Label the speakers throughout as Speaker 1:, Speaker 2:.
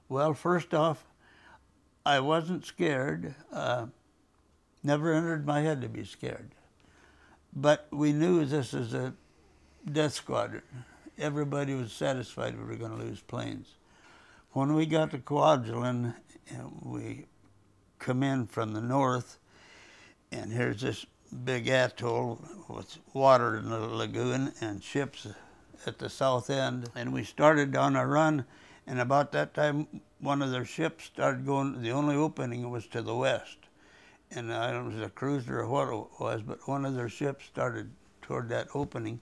Speaker 1: Well, first off, I wasn't scared. Never entered my head to be scared. But we knew this is a death squadron. Everybody was satisfied we were going to lose planes. When we got to Kwajalein, we come in from the north, and here's this big atoll with water in the lagoon and ships at the south end. And we started down our run, and about that time, one of their ships started going, the only opening was to the west. And I don't know if it was a cruiser or what it was, but one of their ships started toward that opening.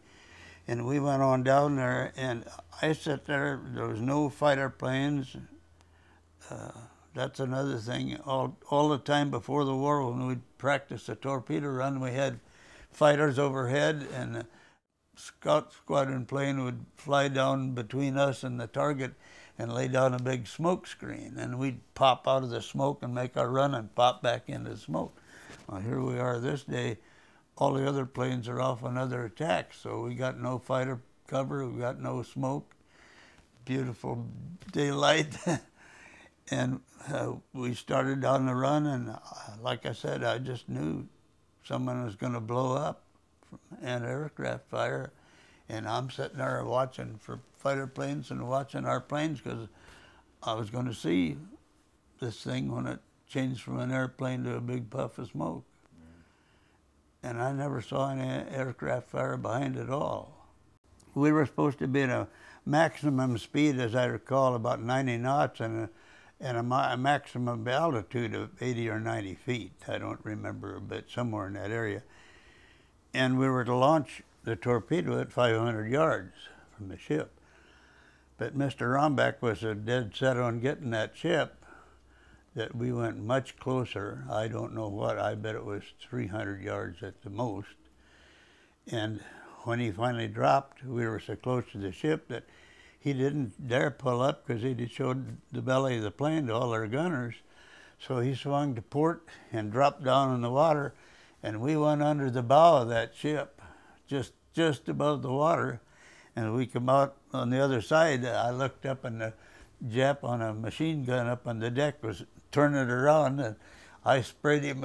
Speaker 1: And we went on down there, and I sat there. There was no fighter planes. That's another thing. All the time before the war, when we'd practice a torpedo run, we had fighters overhead, and the scout squadron plane would fly down between us and the target and lay down a big smoke screen. And we'd pop out of the smoke and make our run and pop back into the smoke. Well, here we are this day. All the other planes are off on other attacks, so we got no fighter cover, we got no smoke, beautiful daylight. And we started down the run, and like I said, I just knew someone was going to blow up from anti-aircraft fire, and I'm sitting there watching for fighter planes and watching our planes, because I was going to see this thing when it changed from an airplane to a big puff of smoke. And I never saw any aircraft fire behind it all. We were supposed to be at a maximum speed, as I recall, about 90 knots, and a maximum altitude of 80 or 90 feet. I don't remember, but somewhere in that area. And we were to launch the torpedo at 500 yards from the ship. But Mr. Rombach was so dead set on getting that ship that we went much closer. I don't know what, I bet it was 300 yards at the most. And when he finally dropped, we were so close to the ship that he didn't dare pull up, because he'd showed the belly of the plane to all our gunners. So he swung to port and dropped down in the water, and we went under the bow of that ship, just above the water. And we come out on the other side. I looked up, and the Jap on a machine gun up on the deck was turning it around, and I sprayed him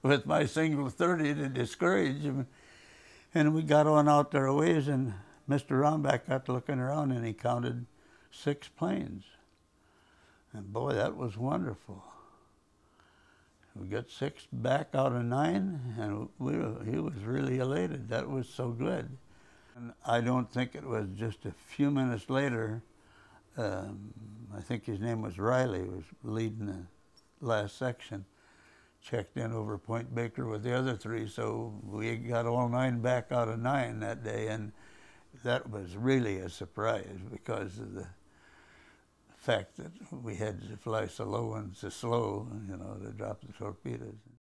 Speaker 1: with my single 30 to discourage him. And we got on out there a ways, and Mr. Rombach got looking around, and he counted 6 planes. And boy, that was wonderful. We got 6 back out of 9, and he was really elated. That was so good. And I don't think it was just a few minutes later. I think his name was Riley, was leading the last section, checked in over Point Baker with the other 3, so we got all 9 back out of 9 that day, and that was really a surprise because of the fact that we had to fly so low and so slow, you know, to drop the torpedoes.